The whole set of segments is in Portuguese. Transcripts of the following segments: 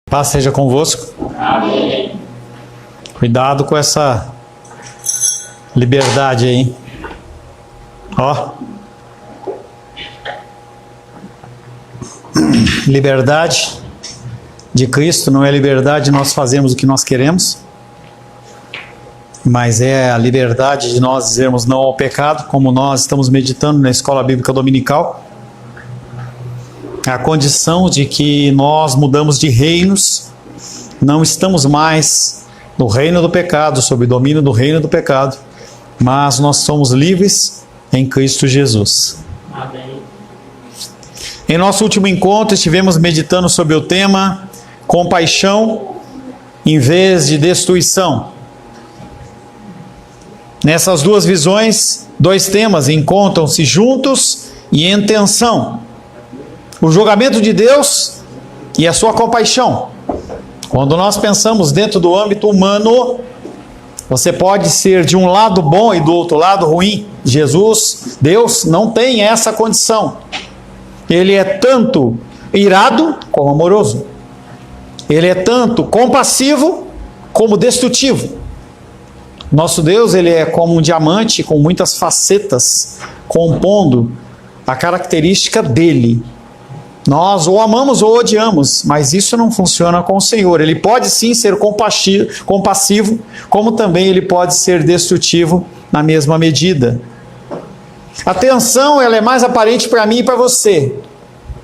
Paz seja convosco. Amém. Cuidado com essa liberdade aí. Ó. Liberdade de Cristo não é liberdade de nós fazermos o que nós queremos, mas é a liberdade de nós dizermos não ao pecado, como nós estamos meditando na Escola Bíblica Dominical. A condição de que nós mudamos de reinos, não estamos mais no reino do pecado, sob o domínio do reino do pecado, mas nós somos livres em Cristo Jesus. Amém. Em nosso último encontro estivemos meditando sobre o tema compaixão em vez de destruição. Nessas duas visões, dois temas encontram-se juntos e em tensão. O julgamento de Deus e a sua compaixão. Quando nós pensamos dentro do âmbito humano, você pode ser de um lado bom e do outro lado ruim. Jesus, Deus, não tem essa condição. Ele é tanto irado como amoroso. Ele é tanto compassivo como destrutivo. Nosso Deus, ele é como um diamante com muitas facetas, compondo a característica dele. Nós ou amamos ou odiamos, mas isso não funciona com o Senhor. Ele pode sim ser compassivo, como também ele pode ser destrutivo na mesma medida. A tensão, ela é mais aparente para mim e para você,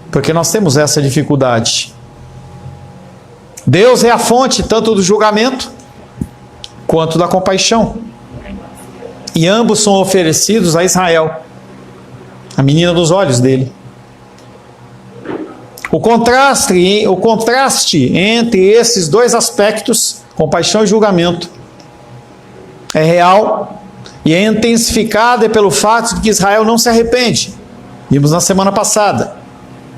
porque nós temos essa dificuldade. Deus é a fonte tanto do julgamento quanto da compaixão. E ambos são oferecidos a Israel, a menina dos olhos dele. O contraste entre esses dois aspectos, compaixão e julgamento, é real e é intensificado pelo fato de que Israel não se arrepende. Vimos na semana passada.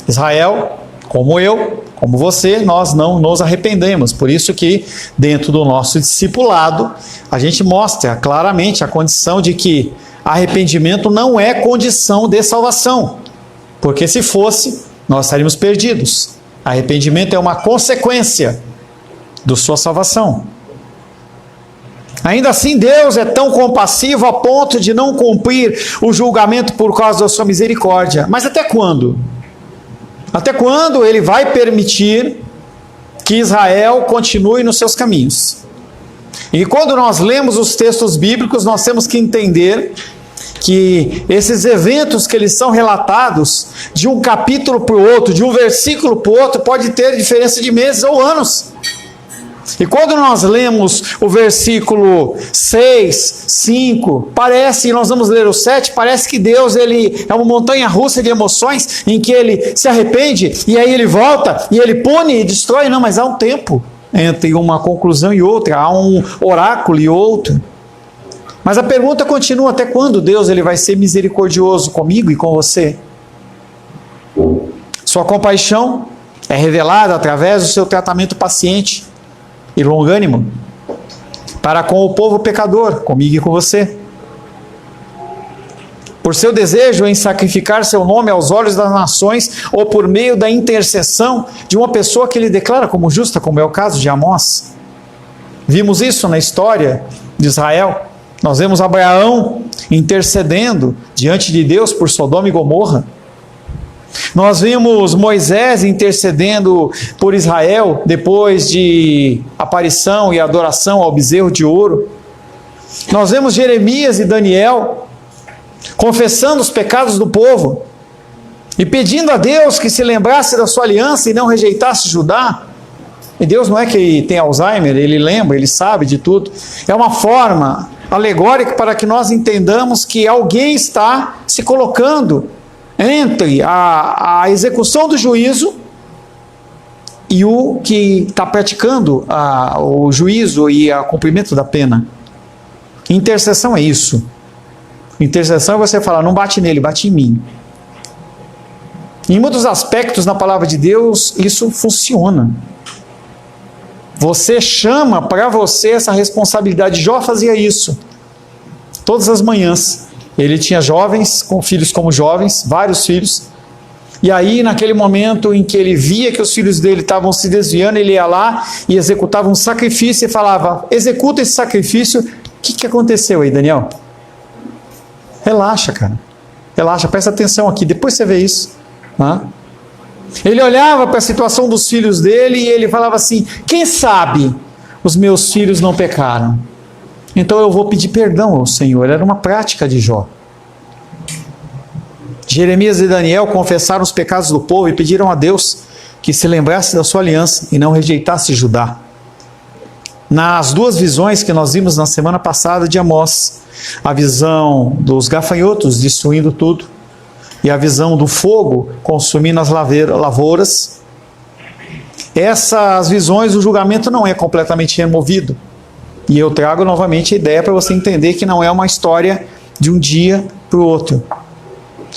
Israel, como eu, como você, nós não nos arrependemos. Por isso que dentro do nosso discipulado, a gente mostra claramente a condição de que arrependimento não é condição de salvação. Porque se fosse, nós estaríamos perdidos. Arrependimento é uma consequência da sua salvação. Ainda assim, Deus é tão compassivo a ponto de não cumprir o julgamento por causa da sua misericórdia. Mas até quando? Até quando ele vai permitir que Israel continue nos seus caminhos? E quando nós lemos os textos bíblicos, nós temos que entender que esses eventos que eles são relatados, de um capítulo para o outro, de um versículo para o outro, pode ter diferença de meses ou anos. E quando nós lemos o versículo 6, 5, parece, e nós vamos ler o 7, parece que Deus ele é uma montanha russa de emoções, em que ele se arrepende, e aí ele volta, e ele pune e destrói. Não, mas há um tempo entre uma conclusão e outra, há um oráculo e outro. Mas a pergunta continua: até quando Deus ele vai ser misericordioso comigo e com você? Sua compaixão é revelada através do seu tratamento paciente e longânimo para com o povo pecador, comigo e com você. Por seu desejo em sacrificar seu nome aos olhos das nações, ou por meio da intercessão de uma pessoa que ele declara como justa, como é o caso de Amós. Vimos isso na história de Israel. Nós vemos Abraão intercedendo diante de Deus por Sodoma e Gomorra. Nós vimos Moisés intercedendo por Israel depois de aparição e adoração ao bezerro de ouro. Nós vemos Jeremias e Daniel confessando os pecados do povo e pedindo a Deus que se lembrasse da sua aliança e não rejeitasse Judá. E Deus não é que tem Alzheimer, ele lembra, ele sabe de tudo. É uma forma alegórica para que nós entendamos que alguém está se colocando entre a execução do juízo e o que está praticando o juízo e o cumprimento da pena. Intercessão é isso. Intercessão é você falar: não bate nele, bate em mim. Em muitos aspectos na palavra de Deus isso funciona. Você chama para você essa responsabilidade. Jó fazia isso todas as manhãs. Ele tinha jovens, com filhos como jovens, vários filhos, E aí, naquele momento em que ele via que os filhos dele estavam se desviando, ele ia lá e executava um sacrifício e falava: executa esse sacrifício. O que aconteceu aí, Daniel? Relaxa, cara. Relaxa, presta atenção aqui, depois você vê isso. Ele olhava para a situação dos filhos dele e ele falava assim: quem sabe os meus filhos não pecaram? Então eu vou pedir perdão ao Senhor. Era uma prática de Jó. Jeremias e Daniel confessaram os pecados do povo e pediram a Deus que se lembrasse da sua aliança e não rejeitasse Judá. Nas duas visões que nós vimos na semana passada de Amós, a visão dos gafanhotos destruindo tudo e a visão do fogo consumindo as lavouras, essas visões, o julgamento não é completamente removido. E eu trago novamente a ideia para você entender que não é uma história de um dia para o outro.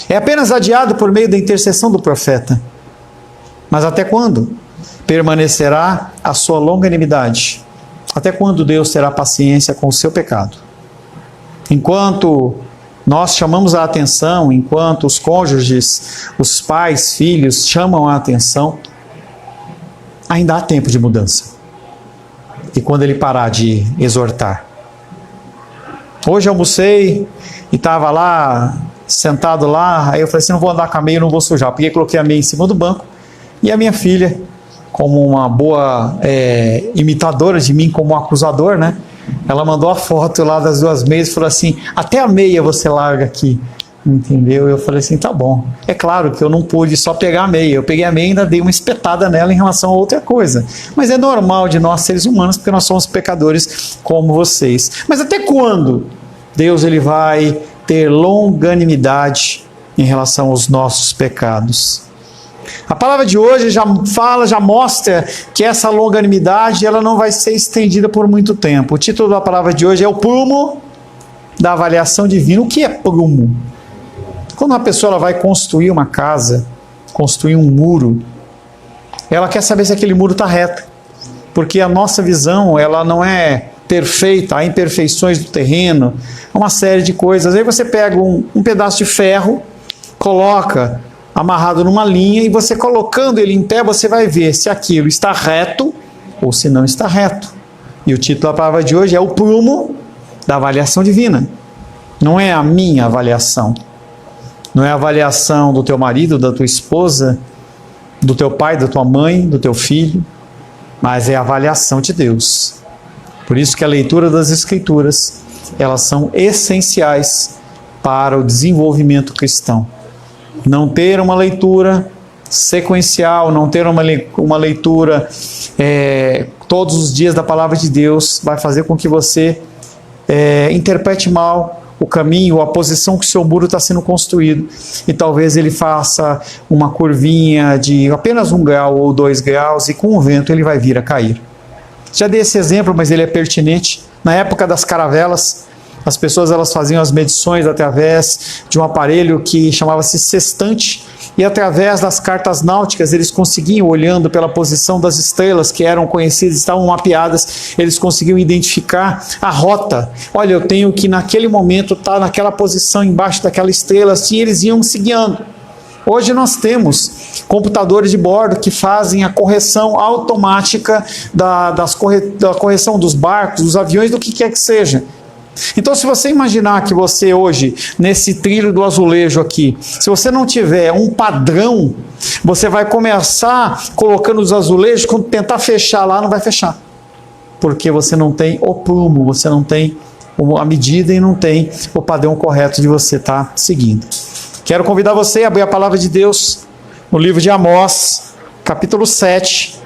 É apenas adiado por meio da intercessão do profeta. Mas até quando permanecerá a sua longanimidade? Até quando Deus terá paciência com o seu pecado? Enquanto nós chamamos a atenção, enquanto os cônjuges, os pais, filhos chamam a atenção, ainda há tempo de mudança. E quando ele parar de exortar? Hoje eu almocei e estava lá, sentado lá, aí eu falei assim: não vou andar com a meia, não vou sujar. Peguei, coloquei a meia em cima do banco, e a minha filha, como uma boa imitadora de mim como acusador, né? Ela mandou a foto lá das duas meias e falou assim: até a meia você larga aqui. Entendeu? Eu falei assim: tá bom. É claro que eu não pude só pegar a meia. Eu peguei a meia e ainda dei uma espetada nela em relação a outra coisa. Mas é normal de nós seres humanos, porque nós somos pecadores como vocês. Mas até quando Deus ele vai ter longanimidade em relação aos nossos pecados? A palavra de hoje já mostra que essa longanimidade ela não vai ser estendida por muito tempo. O título da palavra de hoje é o prumo da avaliação divina. O que é prumo? Quando uma pessoa ela vai construir uma casa, construir um muro, ela quer saber se aquele muro está reto, porque a nossa visão ela não é perfeita, há imperfeições do terreno, uma série de coisas. Aí você pega um pedaço de ferro, coloca amarrado numa linha e você colocando ele em pé, você vai ver se aquilo está reto ou se não está reto. E o título da palavra de hoje é o prumo da avaliação divina. Não é a minha avaliação. Não é a avaliação do teu marido, da tua esposa, do teu pai, da tua mãe, do teu filho, mas é a avaliação de Deus. Por isso que a leitura das Escrituras, elas são essenciais para o desenvolvimento cristão. Não ter uma leitura sequencial, não ter uma leitura todos os dias da palavra de Deus, vai fazer com que você interprete mal o caminho, a posição que o seu muro está sendo construído, e talvez ele faça uma curvinha de apenas 1 grau ou 2 graus, e com o vento ele vai vir a cair. Já dei esse exemplo, mas ele é pertinente. Na época das caravelas, as pessoas elas faziam as medições através de um aparelho que chamava-se sextante, e através das cartas náuticas eles conseguiam, olhando pela posição das estrelas que eram conhecidas, estavam mapeadas, eles conseguiam identificar a rota. Olha, eu tenho que naquele momento estar naquela posição embaixo daquela estrela, assim eles iam se guiando. Hoje nós temos computadores de bordo que fazem a correção automática da correção dos barcos, dos aviões, do que quer que seja. Então, se você imaginar que você hoje, nesse trilho do azulejo aqui, se você não tiver um padrão, você vai começar colocando os azulejos, quando tentar fechar lá, não vai fechar. Porque você não tem o prumo, você não tem a medida e não tem o padrão correto de você estar seguindo. Quero convidar você a abrir a palavra de Deus no livro de Amós, capítulo 7.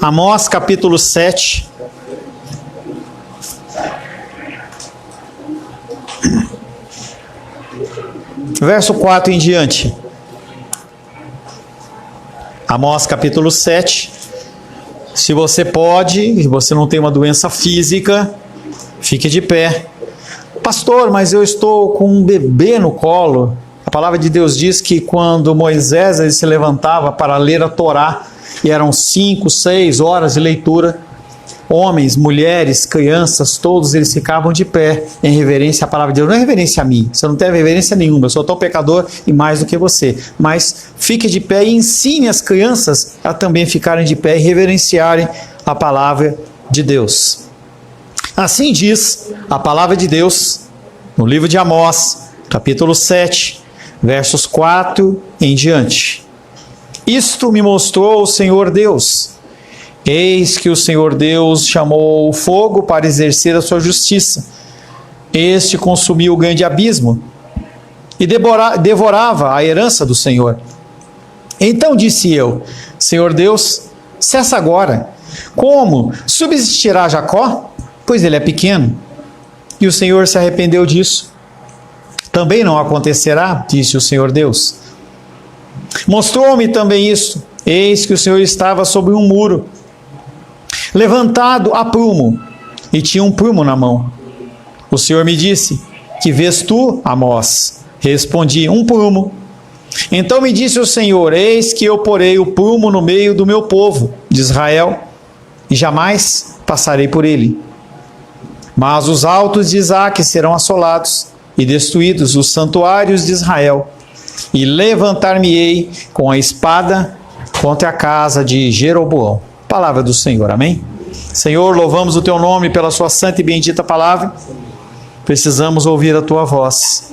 Amós capítulo 7, verso 4 em diante. Amós capítulo 7. Se você pode, se você não tem uma doença física, fique de pé. Pastor, mas eu estou com um bebê no colo. A palavra de Deus diz que quando Moisés ele se levantava para ler a Torá, e eram 5, 6 horas de leitura, Homens, mulheres, crianças, todos eles ficavam de pé em reverência à palavra de Deus. Não é reverência a mim, você não tem reverência nenhuma, eu sou tão pecador e mais do que você. Mas fique de pé e ensine as crianças a também ficarem de pé e reverenciarem a palavra de Deus. Assim diz a palavra de Deus no livro de Amós, capítulo 7, versos 4 em diante. Isto me mostrou o Senhor Deus. Eis que o Senhor Deus chamou o fogo para exercer a sua justiça. Este consumiu o grande abismo e devorava a herança do Senhor. Então disse eu: Senhor Deus, cessa agora. Como subsistirá Jacó? Pois ele é pequeno. E o Senhor se arrependeu disso. Também não acontecerá, disse o Senhor Deus. Mostrou-me também isto. Eis que o Senhor estava sobre um muro, levantado a prumo, e tinha um prumo na mão. O Senhor me disse: que vês tu, Amós? Respondi: um prumo. Então me disse o Senhor: eis que eu porei o prumo no meio do meu povo, de Israel, e jamais passarei por ele. Mas os altos de Isaque serão assolados, e destruídos os santuários de Israel, e levantar-me-ei com a espada contra a casa de Jeroboão. Palavra do Senhor, amém? Senhor, louvamos o teu nome pela sua santa e bendita palavra. Precisamos ouvir a tua voz.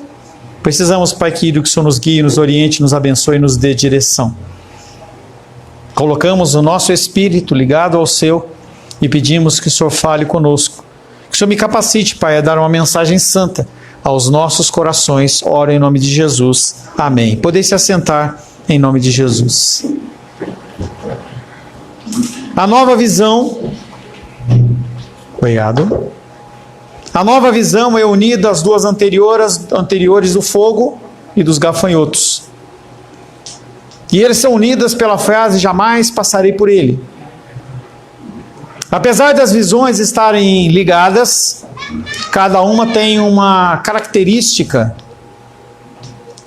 Precisamos, Pai querido, que o Senhor nos guie, nos oriente, nos abençoe e nos dê direção. Colocamos o nosso espírito ligado ao seu e pedimos que o Senhor fale conosco. Que o Senhor me capacite, Pai, a dar uma mensagem santa aos nossos corações. Oro em nome de Jesus. Amém. Podem se assentar em nome de Jesus. A nova visão. Obrigado. A nova visão é unida às duas anteriores do fogo e dos gafanhotos. E eles são unidas pela frase: jamais passarei por ele. Apesar das visões estarem ligadas, cada uma tem uma característica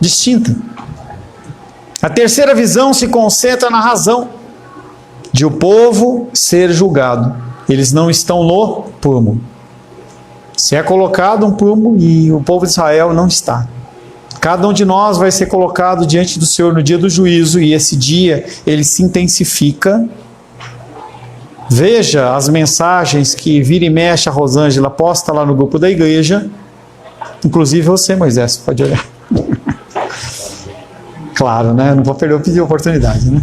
distinta. A terceira visão se concentra na razão de o povo ser julgado. Eles não estão no prumo. Se é colocado um prumo e o povo de Israel não está. Cada um de nós vai ser colocado diante do Senhor no dia do juízo, e esse dia ele se intensifica. Veja as mensagens que vira e mexe a Rosângela posta lá no grupo da igreja. Inclusive você, Moisés, pode olhar. Claro, né? Não vou pedir a oportunidade, né?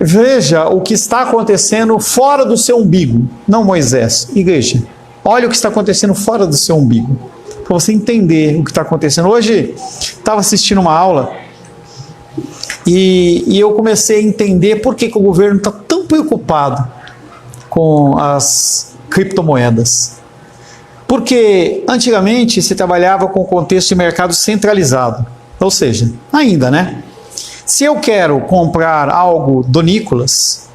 Veja o que está acontecendo fora do seu umbigo. Não, Moisés, igreja. Olha o que está acontecendo fora do seu umbigo, para você entender o que está acontecendo. Hoje, estava assistindo uma aula e eu comecei a entender por que o governo está tão preocupado com as criptomoedas. Porque antigamente se trabalhava com o contexto de mercado centralizado. Ou seja, ainda, né? Se eu quero comprar algo do Nicolas,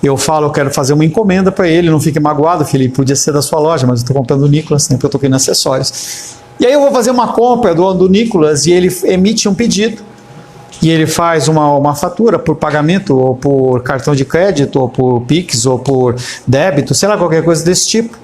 eu falo, eu quero fazer uma encomenda para ele, não fique magoado, Felipe, podia ser da sua loja, mas eu estou comprando do Nicolas, né, porque eu estou aqui em acessórios. E aí eu vou fazer uma compra do Nicolas e ele emite um pedido, e ele faz uma fatura por pagamento, ou por cartão de crédito, ou por Pix, ou por débito, sei lá, qualquer coisa desse tipo.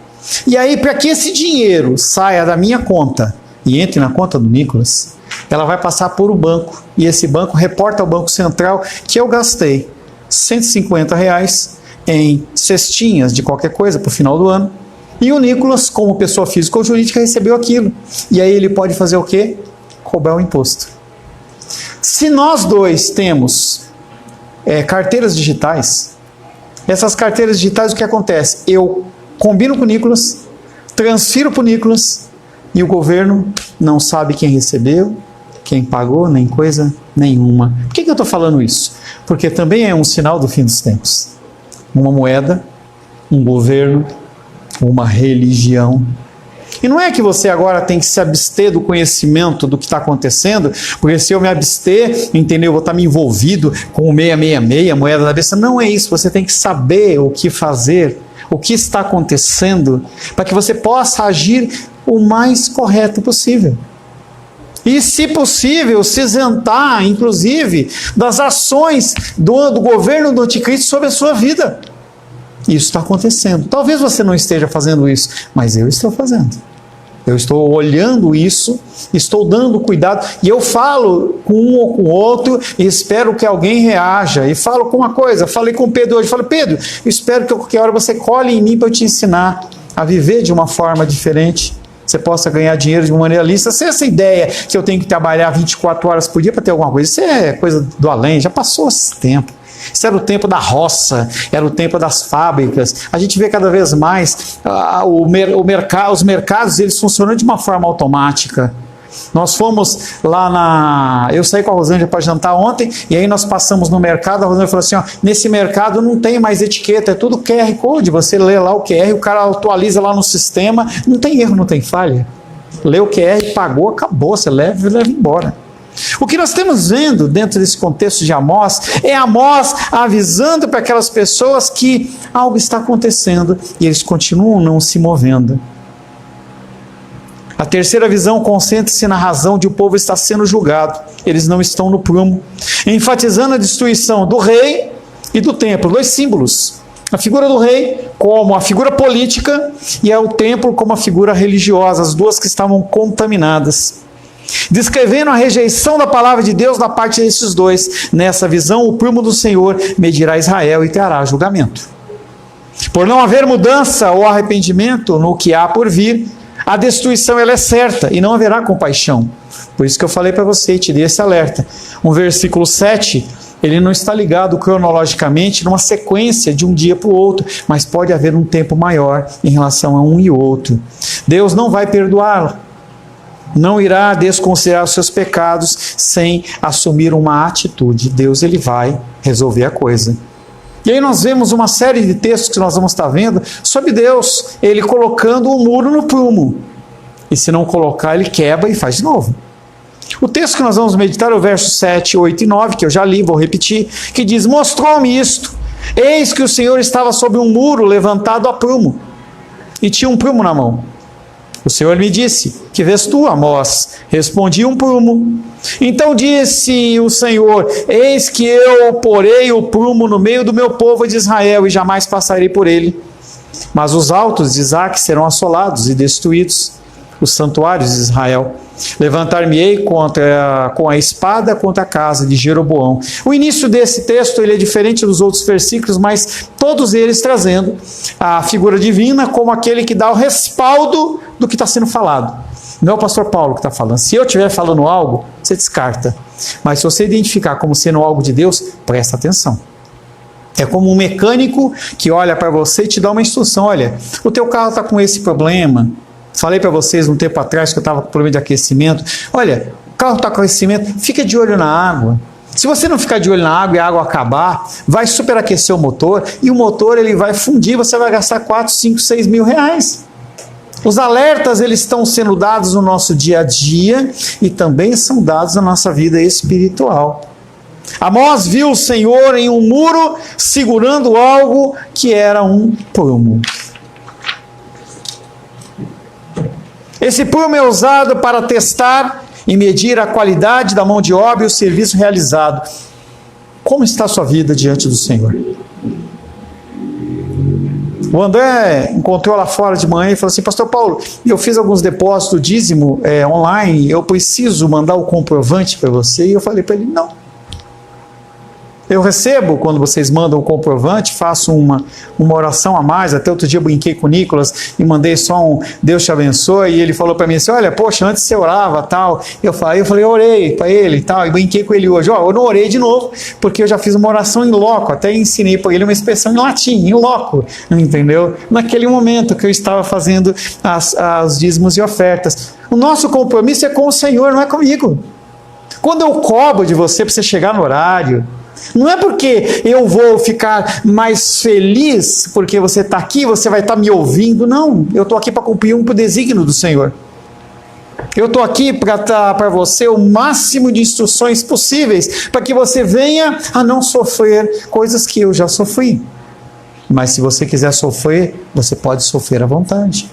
E aí, para que esse dinheiro saia da minha conta e entre na conta do Nicolas, ela vai passar por um banco, e esse banco reporta ao Banco Central que eu gastei R$150 em cestinhas de qualquer coisa para o final do ano, e o Nicolas, como pessoa física ou jurídica, recebeu aquilo, e aí ele pode fazer o quê? Cobrar o imposto. Se nós dois temos carteiras digitais, essas carteiras digitais, o que acontece? Eu combino com o Nicolas, transfiro para o Nicolas, e o governo não sabe quem recebeu, quem pagou, nem coisa nenhuma. Por que eu estou falando isso? Porque também é um sinal do fim dos tempos. Uma moeda, um governo, uma religião. E não é que você agora tem que se abster do conhecimento do que está acontecendo, porque se eu me abster, entendeu, eu vou estar me envolvido com o 666, a moeda da besta. Não é isso, você tem que saber o que fazer, o que está acontecendo, para que você possa agir o mais correto possível. E, se possível, se isentar, inclusive, das ações do governo do anticristo sobre a sua vida. Isso está acontecendo. Talvez você não esteja fazendo isso, mas eu estou fazendo. Eu estou olhando isso, estou dando cuidado, e eu falo com um ou com o outro, e espero que alguém reaja, e falo com uma coisa, falei com o Pedro hoje, falei, Pedro, eu espero que qualquer hora você colhe em mim para eu te ensinar a viver de uma forma diferente, você possa ganhar dinheiro de uma maneira lícita. Se essa ideia que eu tenho que trabalhar 24 horas por dia para ter alguma coisa, isso é coisa do além, já passou esse tempo. Isso era o tempo da roça, era o tempo das fábricas. A gente vê cada vez mais os mercados, eles funcionam de uma forma automática. Nós fomos lá eu saí com a Rosângela para jantar ontem, e aí nós passamos no mercado, a Rosângela falou assim, ó, nesse mercado não tem mais etiqueta, é tudo QR Code, você lê lá o QR, o cara atualiza lá no sistema, não tem erro, não tem falha. Lê o QR, pagou, acabou, você leva e leva embora. O que nós estamos vendo dentro desse contexto de Amós é Amós avisando para aquelas pessoas que algo está acontecendo e eles continuam não se movendo. A terceira visão concentra-se na razão de o povo estar sendo julgado. Eles não estão no prumo, enfatizando a destruição do rei e do templo, dois símbolos. A figura do rei como a figura política e o templo como a figura religiosa, as duas que estavam contaminadas. Descrevendo a rejeição da palavra de Deus da parte desses dois. Nessa visão, o prumo do Senhor medirá Israel e trará julgamento. Por não haver mudança ou arrependimento no que há por vir, a destruição ela é certa e não haverá compaixão. Por isso que eu falei para você e te dei esse alerta. Um versículo 7, ele não está ligado cronologicamente numa sequência de um dia para o outro, mas pode haver um tempo maior em relação a um e outro. Deus não vai perdoá-lo. Não irá desconsiderar os seus pecados sem assumir uma atitude. Deus ele vai resolver a coisa. E aí nós vemos uma série de textos que nós vamos estar vendo sobre Deus, ele colocando um muro no prumo. E se não colocar, ele quebra e faz de novo. O texto que nós vamos meditar é o verso 7, 8 e 9, que eu já li, vou repetir, que diz, mostrou-me isto, eis que o Senhor estava sobre um muro levantado a prumo, e tinha um prumo na mão. O Senhor me disse, que vês tu, Amós? Respondi, um prumo. Então disse o Senhor, eis que eu porei o prumo no meio do meu povo de Israel, e jamais passarei por ele. Mas os altos de Isaque serão assolados e destruídos, os santuários de Israel. Levantar-me-ei com a espada contra a casa de Jeroboão. O início desse texto ele é diferente dos outros versículos, mas todos eles trazendo a figura divina como aquele que dá o respaldo do que está sendo falado. Não é o pastor Paulo que está falando. Se eu estiver falando algo, você descarta. Mas se você identificar como sendo algo de Deus, presta atenção. É como um mecânico que olha para você e te dá uma instrução. Olha, o teu carro está com esse problema. Falei para vocês um tempo atrás que eu estava com problema de aquecimento. Olha, o carro está com aquecimento, fica de olho na água. Se você não ficar de olho na água e a água acabar, vai superaquecer o motor e o motor ele vai fundir, você vai gastar 4, 5, 6 mil reais. Os alertas eles estão sendo dados no nosso dia a dia e também são dados na nossa vida espiritual. Amós viu o Senhor em um muro segurando algo que era um prumo. Esse prumo é usado para testar e medir a qualidade da mão de obra e o serviço realizado. Como está a sua vida diante do Senhor? O André encontrou lá fora de manhã e falou assim, pastor Paulo, eu fiz alguns depósitos dízimo online, eu preciso mandar o comprovante para você? E eu falei para ele, não. Eu recebo, quando vocês mandam o comprovante, faço uma oração a mais. Até outro dia eu brinquei com o Nicolas e mandei só um Deus te abençoe. E ele falou para mim assim, olha, poxa, antes você orava tal. Eu orei para ele e tal. E brinquei com ele hoje. Eu não orei de novo, porque eu já fiz uma oração em loco. Até ensinei para ele uma expressão em latim, em loco. Entendeu? Naquele momento que eu estava fazendo os dízimos e ofertas. O nosso compromisso é com o Senhor, não é comigo. Quando eu cobro de você para você chegar no horário, não é porque eu vou ficar mais feliz porque você está aqui, você vai estar me ouvindo, não. Eu estou aqui para cumprir um desígnio do Senhor. Eu estou aqui para dar para você o máximo de instruções possíveis, para que você venha a não sofrer coisas que eu já sofri. Mas se você quiser sofrer, você pode sofrer à vontade.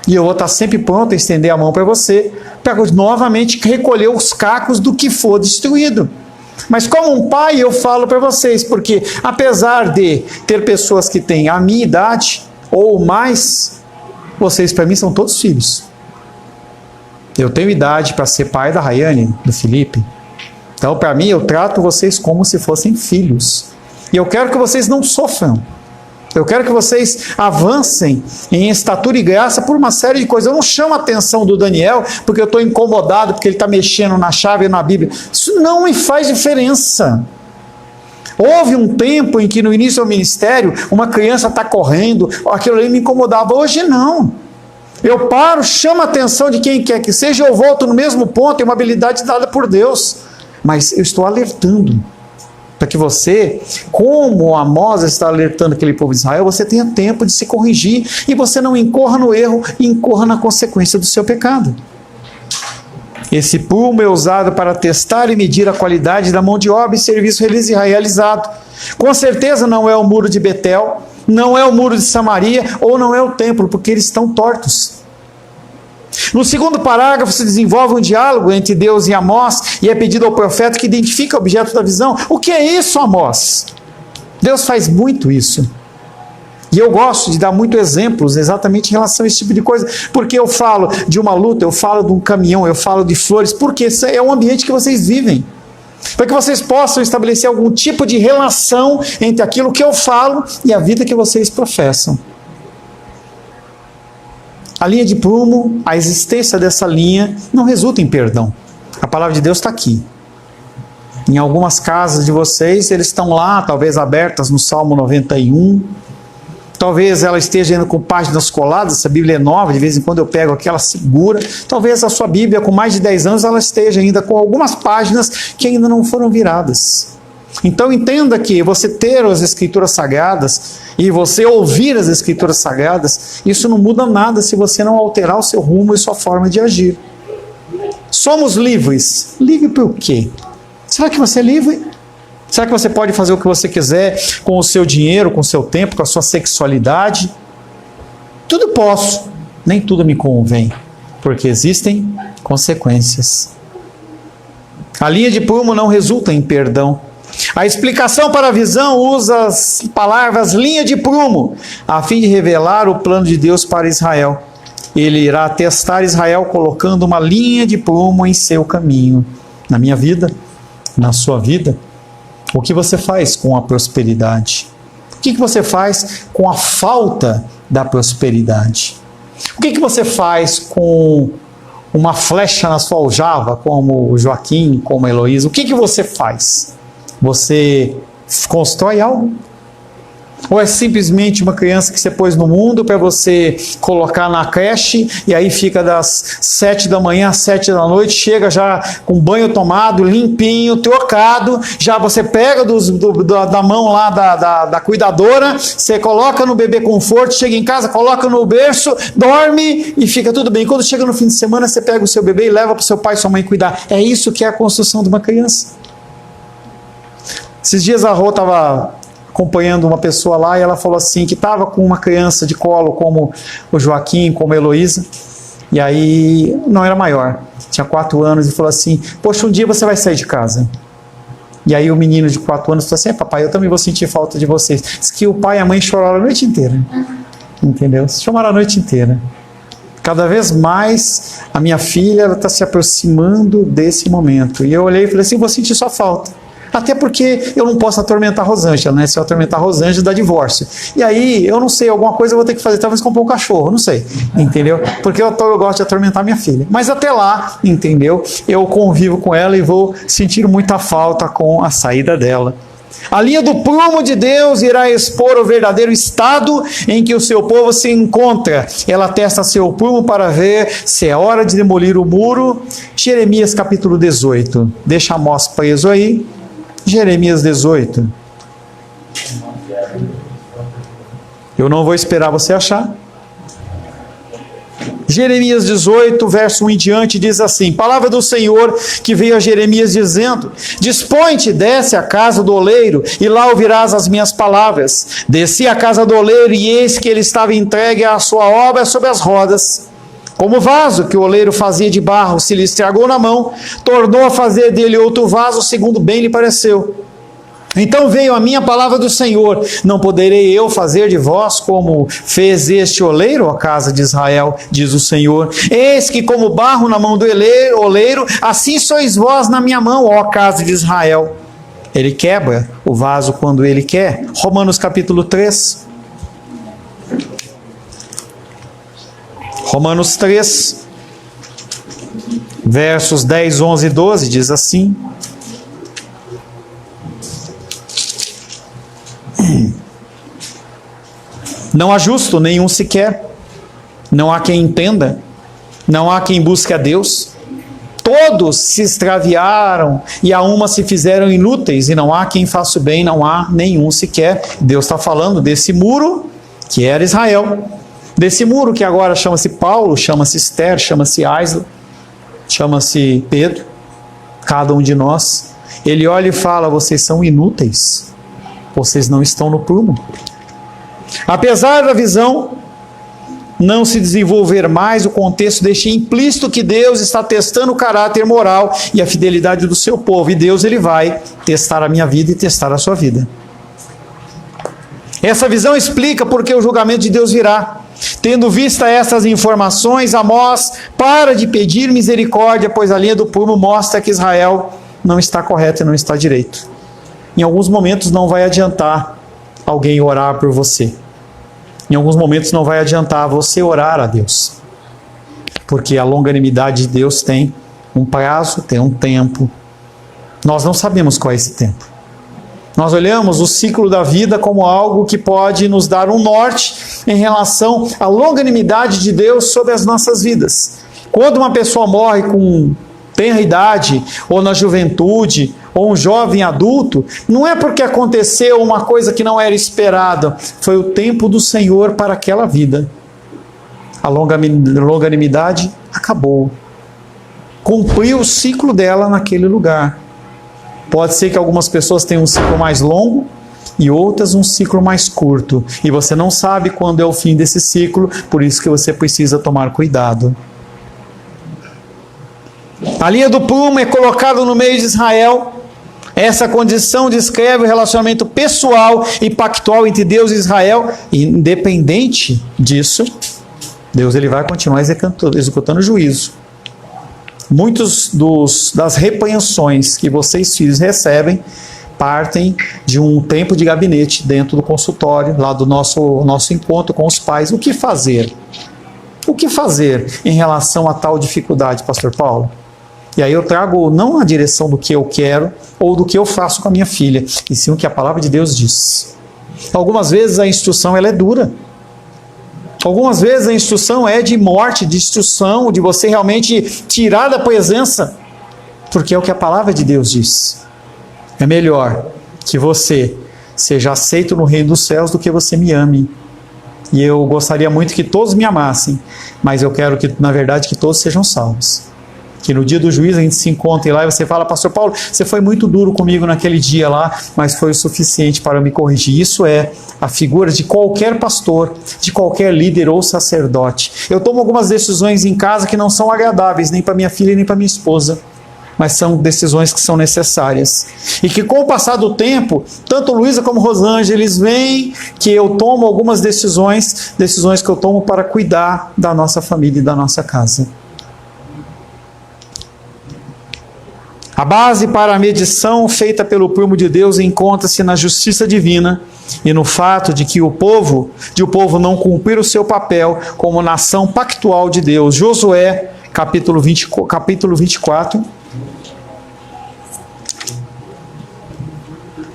E eu vou estar sempre pronto a estender a mão para você, para novamente recolher os cacos do que for destruído. Mas como um pai eu falo para vocês, porque apesar de ter pessoas que têm a minha idade ou mais, vocês para mim são todos filhos. Eu tenho idade para ser pai da Rayane, do Felipe. Então para mim eu trato vocês como se fossem filhos. E eu quero que vocês não sofram. Eu quero que vocês avancem em estatura e graça por uma série de coisas. Eu não chamo a atenção do Daniel porque eu estou incomodado, porque ele está mexendo na chave e na Bíblia. Isso não me faz diferença. Houve um tempo em que no início do ministério, uma criança está correndo, aquilo ali me incomodava. Hoje não. Eu paro, chamo a atenção de quem quer que seja, eu volto no mesmo ponto, é uma habilidade dada por Deus. Mas eu estou alertando. Para que você, como Amós está alertando aquele povo de Israel, você tenha tempo de se corrigir e você não incorra no erro e incorra na consequência do seu pecado. Esse prumo é usado para testar e medir a qualidade da mão de obra e serviço realizado. Com certeza não é o muro de Betel, não é o muro de Samaria ou não é o templo, porque eles estão tortos. No segundo parágrafo se desenvolve um diálogo entre Deus e Amós e é pedido ao profeta que identifique o objeto da visão. O que é isso, Amós? Deus faz muito isso. E eu gosto de dar muitos exemplos exatamente em relação a esse tipo de coisa, porque eu falo de uma luta, eu falo de um caminhão, eu falo de flores, porque esse é o ambiente que vocês vivem. Para que vocês possam estabelecer algum tipo de relação entre aquilo que eu falo e a vida que vocês professam. A linha de prumo, a existência dessa linha não resulta em perdão. A palavra de Deus está aqui. Em algumas casas de vocês, eles estão lá, talvez abertas no Salmo 91. Talvez ela esteja indo com páginas coladas, essa Bíblia é nova, de vez em quando eu pego aquela segura. Talvez a sua Bíblia, com mais de 10 anos, ela esteja ainda com algumas páginas que ainda não foram viradas. Então entenda que você ter as Escrituras Sagradas e você ouvir as Escrituras Sagradas, isso não muda nada se você não alterar o seu rumo e sua forma de agir. Somos livres. Livre por quê? Será que você é livre? Será que você pode fazer o que você quiser com o seu dinheiro, com o seu tempo, com a sua sexualidade? Tudo posso, nem tudo me convém, porque existem consequências. A linha de prumo não resulta em perdão. A explicação para a visão usa as palavras linha de prumo, a fim de revelar o plano de Deus para Israel. Ele irá testar Israel colocando uma linha de prumo em seu caminho. Na minha vida, na sua vida, o que você faz com a prosperidade? O que você faz com a falta da prosperidade? O que você faz com uma flecha na sua aljava, como o Joaquim, como a Heloísa? O que você faz? Você constrói algo? Ou é simplesmente uma criança que você pôs no mundo para você colocar na creche e aí fica das 7 da manhã às 7 da noite, chega já com banho tomado, limpinho, trocado, já você pega da mão lá da cuidadora, você coloca no bebê conforto, chega em casa, coloca no berço, dorme e fica tudo bem. Quando chega no fim de semana, você pega o seu bebê e leva para o seu pai e sua mãe cuidar. É isso que é a construção de uma criança. Esses dias a Rô estava acompanhando uma pessoa lá e ela falou assim, que estava com uma criança de colo como o Joaquim, como a Heloísa, e aí não era maior, tinha 4 anos, e falou assim, poxa, um dia você vai sair de casa. E aí o menino de 4 anos falou assim, papai, eu também vou sentir falta de vocês. Diz que o pai e a mãe choraram a noite inteira, entendeu? Choraram a noite inteira. Cada vez mais a minha filha está se aproximando desse momento, e eu olhei e falei assim, vou sentir sua falta. Até porque eu não posso atormentar a Rosângela, né? Se eu atormentar a Rosângela, dá divórcio. E aí, eu não sei, alguma coisa eu vou ter que fazer, talvez comprar um cachorro, não sei, entendeu? Porque eu gosto de atormentar minha filha. Mas até lá, entendeu? Eu convivo com ela e vou sentir muita falta com a saída dela. A linha do prumo de Deus irá expor o verdadeiro estado em que o seu povo se encontra. Ela testa seu prumo para ver se é hora de demolir o muro. Jeremias capítulo 18. Deixa Amós preso aí. Jeremias 18. Eu não vou esperar você achar. Jeremias 18, verso 1 em diante, diz assim, palavra do Senhor que veio a Jeremias dizendo, dispõe-te, desce à casa do oleiro, e lá ouvirás as minhas palavras. Desci à casa do oleiro, e eis que ele estava entregue à sua obra sobre as rodas. Como o vaso que o oleiro fazia de barro se lhe estragou na mão, tornou a fazer dele outro vaso, segundo bem lhe pareceu. Então veio a minha palavra do Senhor: não poderei eu fazer de vós como fez este oleiro, ó casa de Israel, diz o Senhor. Eis que como barro na mão do oleiro, assim sois vós na minha mão, ó casa de Israel. Ele quebra o vaso quando ele quer. Romanos capítulo 3. Romanos 3, versos 10, 11 e 12, diz assim: não há justo nenhum sequer, não há quem entenda, não há quem busque a Deus. Todos se extraviaram e a uma se fizeram inúteis, e não há quem faça o bem, não há nenhum sequer. Deus está falando desse muro que era Israel, desse muro que agora chama-se Paulo, chama-se Esther, chama-se Aisla, chama-se Pedro, cada um de nós. Ele olha e fala: vocês são inúteis, vocês não estão no prumo. Apesar da visão não se desenvolver mais, o contexto deixa implícito que Deus está testando o caráter moral e a fidelidade do seu povo. E Deus, ele vai testar a minha vida e testar a sua vida. Essa visão explica porque o julgamento de Deus virá. Tendo vista essas informações, Amós para de pedir misericórdia, pois a linha do prumo mostra que Israel não está correto e não está direito. Em alguns momentos não vai adiantar alguém orar por você. Em alguns momentos não vai adiantar você orar a Deus, porque a longanimidade de Deus tem um prazo, tem um tempo. Nós não sabemos qual é esse tempo. Nós olhamos o ciclo da vida como algo que pode nos dar um norte em relação à longanimidade de Deus sobre as nossas vidas. Quando uma pessoa morre com tenra idade, ou na juventude, ou um jovem adulto, não é porque aconteceu uma coisa que não era esperada, foi o tempo do Senhor para aquela vida. A longanimidade acabou. Cumpriu o ciclo dela naquele lugar. Pode ser que algumas pessoas tenham um ciclo mais longo e outras um ciclo mais curto. E você não sabe quando é o fim desse ciclo, por isso que você precisa tomar cuidado. A linha do prumo é colocada no meio de Israel. Essa condição descreve o relacionamento pessoal e pactual entre Deus e Israel. E, independente disso, Deus ele vai continuar executando juízo. Muitos das repreensões que vocês filhos recebem partem de um tempo de gabinete dentro do consultório, lá do nosso encontro com os pais. O que fazer? O que fazer em relação a tal dificuldade, Pastor Paulo? E aí eu trago não a direção do que eu quero ou do que eu faço com a minha filha, e sim o que a palavra de Deus diz. Algumas vezes a instrução ela é dura. Algumas vezes a instrução é de morte, de instrução, de você realmente tirar da presença, porque é o que a palavra de Deus diz. É melhor que você seja aceito no reino dos céus do que você me ame. E eu gostaria muito que todos me amassem, mas eu quero que, na verdade, que todos sejam salvos. Que no dia do juízo a gente se encontre lá e você fala: Pastor Paulo, você foi muito duro comigo naquele dia lá, mas foi o suficiente para me corrigir. Isso é a figura de qualquer pastor, de qualquer líder ou sacerdote. Eu tomo algumas decisões em casa que não são agradáveis, nem para minha filha nem para minha esposa, mas são decisões que são necessárias. E que com o passar do tempo, tanto Luísa como Rosângela, eles veem que eu tomo algumas decisões que eu tomo para cuidar da nossa família e da nossa casa. A base para a medição feita pelo prumo de Deus encontra-se na justiça divina e no fato de que o povo não cumprir o seu papel como nação pactual de Deus. Josué, capítulo 24.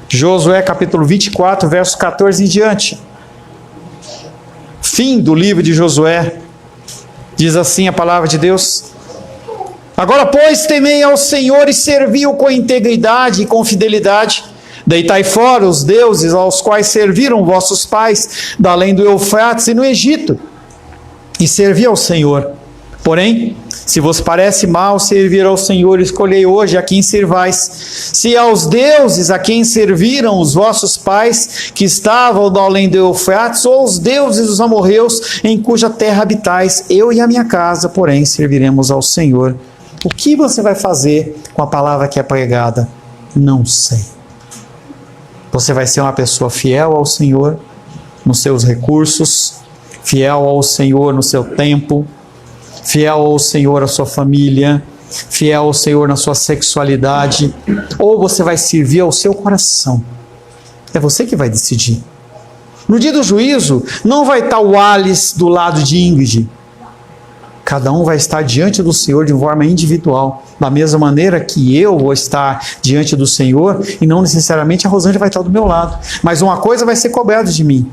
Josué, capítulo 24, verso 14 em diante. Fim do livro de Josué. Diz assim a palavra de Deus: agora, pois, temei ao Senhor e servi-o com integridade e com fidelidade. Deitai fora os deuses aos quais serviram vossos pais, da além do Eufrates e no Egito, e servi ao Senhor. Porém, se vos parece mal servir ao Senhor, escolhei hoje a quem servais. Se aos deuses a quem serviram os vossos pais, que estavam do além do Eufrates, ou aos deuses dos amorreus, em cuja terra habitais, eu e a minha casa, porém, serviremos ao Senhor. O que você vai fazer com a palavra que é pregada? Não sei. Você vai ser uma pessoa fiel ao Senhor nos seus recursos, fiel ao Senhor no seu tempo, fiel ao Senhor na sua família, fiel ao Senhor na sua sexualidade, ou você vai servir ao seu coração. É você que vai decidir. No dia do juízo, não vai estar o Alice do lado de Ingrid. Cada um vai estar diante do Senhor de forma individual, da mesma maneira que eu vou estar diante do Senhor, e não necessariamente a Rosângela vai estar do meu lado. Mas uma coisa vai ser cobrada de mim,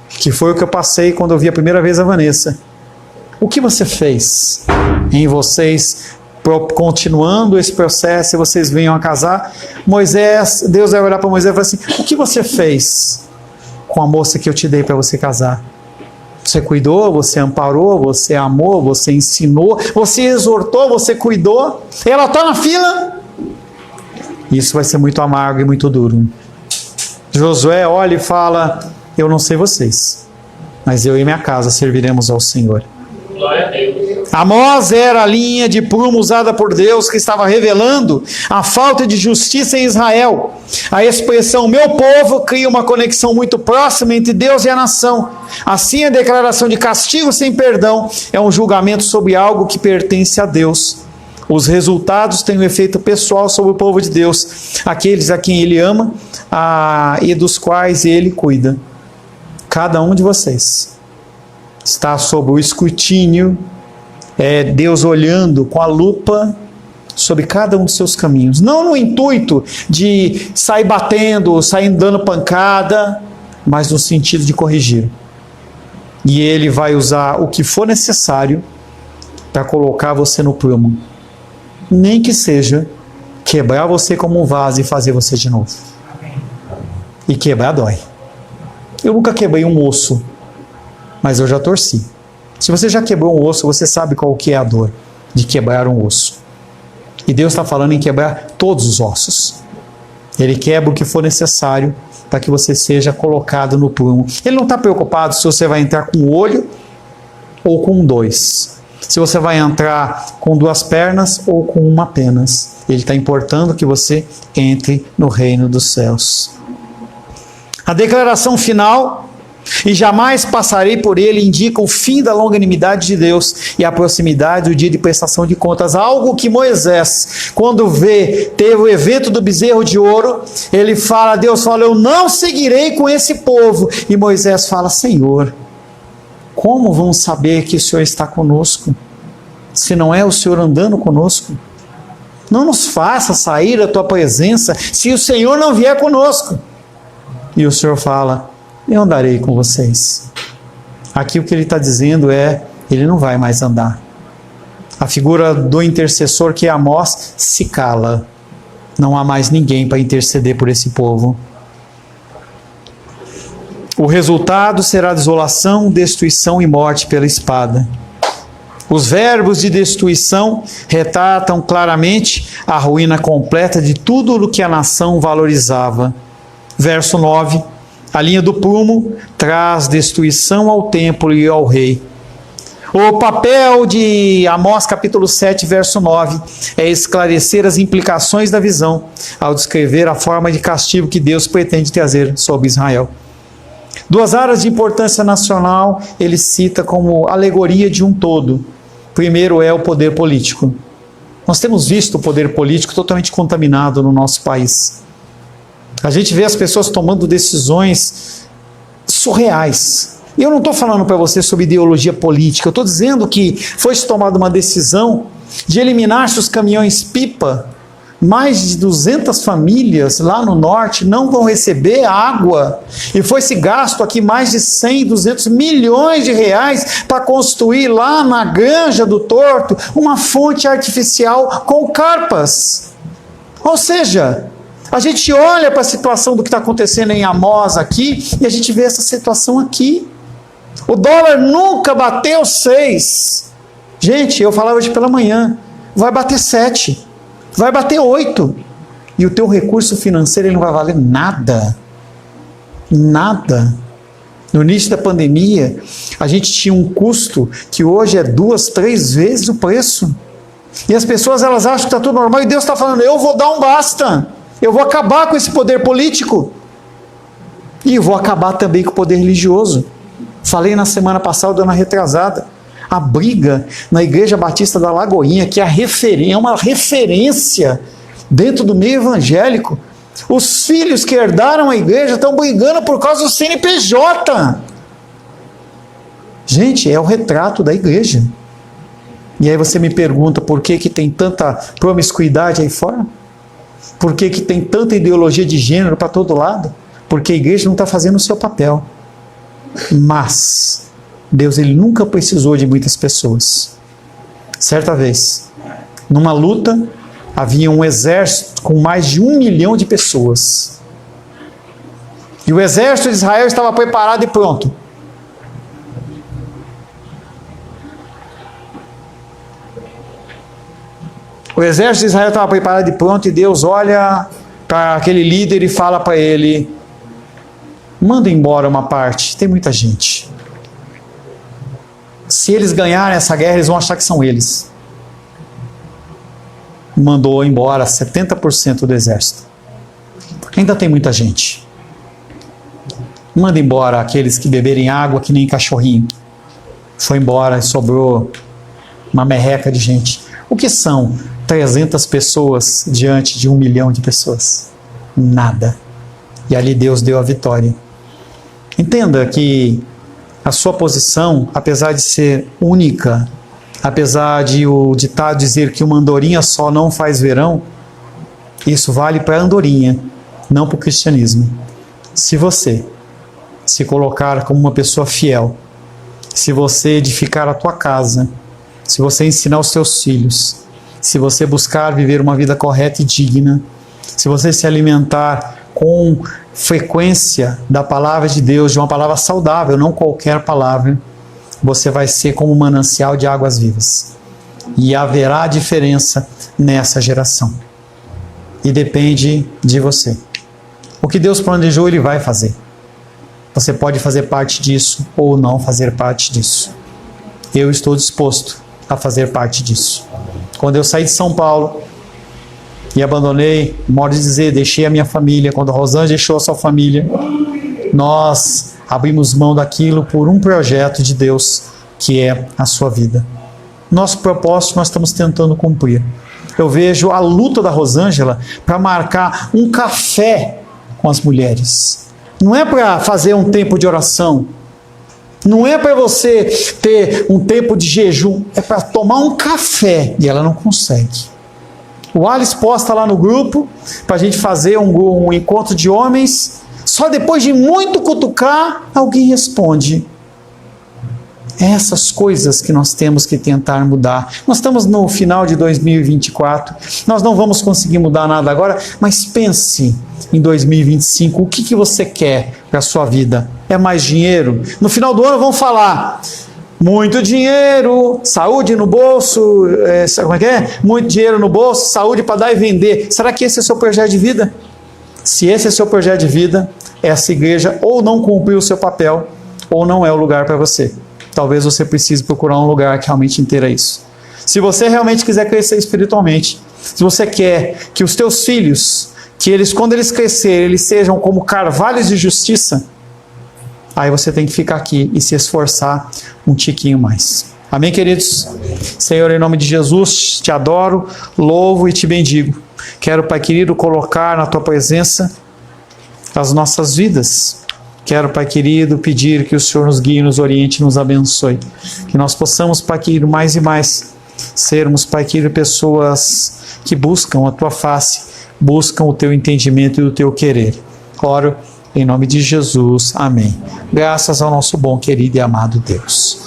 que foi o que eu passei quando eu vi a primeira vez a Vanessa. O que você fez em vocês, continuando esse processo, e vocês venham a casar? Moisés, Deus vai olhar para Moisés e falar assim: o que você fez com a moça que eu te dei para você casar? Você cuidou, você amparou, você amou, você ensinou, você exortou, você cuidou? Ela está na fila? Isso vai ser muito amargo e muito duro. Josué olha e fala: eu não sei vocês, mas eu e minha casa serviremos ao Senhor. Glória a Deus. Amós era a linha de prumo usada por Deus, que estava revelando a falta de justiça em Israel. A expressão meu povo cria uma conexão muito próxima entre Deus e a nação. Assim, a declaração de castigo sem perdão é um julgamento sobre algo que pertence a Deus. Os resultados têm um efeito pessoal sobre o povo de Deus, aqueles a quem Ele ama e dos quais Ele cuida. Cada um de vocês está sob o escrutínio, Deus olhando com a lupa sobre cada um dos seus caminhos. Não no intuito de sair batendo, sair dando pancada, mas no sentido de corrigir. E Ele vai usar o que for necessário para colocar você no prumo. Nem que seja quebrar você como um vaso e fazer você de novo. E quebrar dói. Eu nunca quebrei um osso, mas eu já torci. Se você já quebrou um osso, você sabe qual que é a dor de quebrar um osso. E Deus está falando em quebrar todos os ossos. Ele quebra o que for necessário para que você seja colocado no prumo. Ele não está preocupado se você vai entrar com um olho ou com dois. Se você vai entrar com duas pernas ou com uma apenas. Ele está importando que você entre no reino dos céus. A declaração final: e jamais passarei por ele, indica o fim da longanimidade de Deus e a proximidade do dia de prestação de contas. Algo que Moisés, quando teve o evento do bezerro de ouro, Deus fala: eu não seguirei com esse povo. E Moisés fala: Senhor, como vão saber que o Senhor está conosco, se não é o Senhor andando conosco? Não nos faça sair da tua presença se o Senhor não vier conosco. E o Senhor fala: eu andarei com vocês. Aqui o que ele está dizendo ele não vai mais andar. A figura do intercessor, que é Amós, se cala. Não há mais ninguém para interceder por esse povo. O resultado será desolação, destruição e morte pela espada. Os verbos de destruição retratam claramente a ruína completa de tudo o que a nação valorizava. Verso 9. A linha do prumo traz destruição ao templo e ao rei. O papel de Amós capítulo 7, verso 9, é esclarecer as implicações da visão, ao descrever a forma de castigo que Deus pretende trazer sobre Israel. Duas áreas de importância nacional ele cita como alegoria de um todo. Primeiro é o poder político. Nós temos visto o poder político totalmente contaminado no nosso país. A gente vê as pessoas tomando decisões surreais. E eu não estou falando para você sobre ideologia política, eu estou dizendo que foi tomada uma decisão de eliminar-se os caminhões-pipa. Mais de 200 famílias lá no norte não vão receber água. E foi-se gasto aqui mais de 100, 200 milhões de reais para construir lá na Granja do Torto uma fonte artificial com carpas. Ou seja, a gente olha para a situação do que está acontecendo em Amós aqui e a gente vê essa situação aqui. O dólar nunca bateu 6. Gente, eu falava hoje pela manhã, vai bater 7, vai bater 8, e o teu recurso financeiro ele não vai valer nada. Nada. No início da pandemia, a gente tinha um custo que hoje é 2, 3 vezes o preço. E as pessoas elas acham que está tudo normal e Deus está falando, eu vou dar um basta. Eu vou acabar com esse poder político. E eu vou acabar também com o poder religioso. Falei na semana passada, na retrasada, a briga na Igreja Batista da Lagoinha, que é uma referência dentro do meio evangélico. Os filhos que herdaram a igreja estão brigando por causa do CNPJ. Gente, é o retrato da igreja. E aí você me pergunta por que tem tanta promiscuidade aí fora? Por que tem tanta ideologia de gênero para todo lado? Porque a igreja não está fazendo o seu papel. Mas Deus ele nunca precisou de muitas pessoas. Certa vez, numa luta, havia um exército com mais de 1 milhão de pessoas. E o exército de Israel estava preparado e pronto. O exército de Israel estava preparado e pronto, e Deus olha para aquele líder e fala para ele, manda embora uma parte, tem muita gente. Se eles ganharem essa guerra, eles vão achar que são eles. Mandou embora 70% do exército. Ainda tem muita gente. Manda embora aqueles que beberem água que nem cachorrinho. Foi embora e sobrou uma merreca de gente. O que são 300 pessoas diante de 1 milhão de pessoas? Nada. E ali Deus deu a vitória. Entenda que a sua posição, apesar de ser única, apesar de o ditado dizer que uma andorinha só não faz verão, isso vale para a andorinha, não para o cristianismo. Se você se colocar como uma pessoa fiel, se você edificar a tua casa, se você ensinar os seus filhos, se você buscar viver uma vida correta e digna, se você se alimentar com frequência da palavra de Deus, de uma palavra saudável, não qualquer palavra, você vai ser como um manancial de águas vivas. E haverá diferença nessa geração. E depende de você. O que Deus planejou, Ele vai fazer. Você pode fazer parte disso ou não fazer parte disso. Eu estou disposto a fazer parte disso. Quando eu saí de São Paulo e abandonei, modo de dizer, deixei a minha família, quando a Rosângela deixou a sua família, nós abrimos mão daquilo por um projeto de Deus, que é a sua vida. Nosso propósito nós estamos tentando cumprir. Eu vejo a luta da Rosângela para marcar um café com as mulheres. Não é para fazer um tempo de oração. Não é para você ter um tempo de jejum. É para tomar um café. E ela não consegue. O Alice posta lá no grupo para a gente fazer um encontro de homens. Só depois de muito cutucar, alguém responde. Essas coisas que nós temos que tentar mudar. Nós estamos no final de 2024. Nós não vamos conseguir mudar nada agora, mas pense em 2025. O que você quer para a sua vida? É mais dinheiro? No final do ano vão falar... Muito dinheiro, saúde no bolso, como é que é? Muito dinheiro no bolso, saúde para dar e vender. Será que esse é o seu projeto de vida? Se esse é o seu projeto de vida, essa igreja ou não cumpriu o seu papel, ou não é o lugar para você. Talvez você precise procurar um lugar que realmente inteira isso. Se você realmente quiser crescer espiritualmente, se você quer que os teus filhos, que eles, quando eles crescerem, eles sejam como carvalhos de justiça, aí você tem que ficar aqui e se esforçar um tiquinho mais. Amém, queridos? Senhor, em nome de Jesus, te adoro, louvo e te bendigo. Quero, Pai querido, colocar na tua presença as nossas vidas. Quero, Pai querido, pedir que o Senhor nos guie, nos oriente e nos abençoe. Que nós possamos, Pai querido, mais e mais sermos, Pai querido, pessoas que buscam a tua face, buscam o teu entendimento e o teu querer. Oro em nome de Jesus. Amém. Graças ao nosso bom, querido e amado Deus.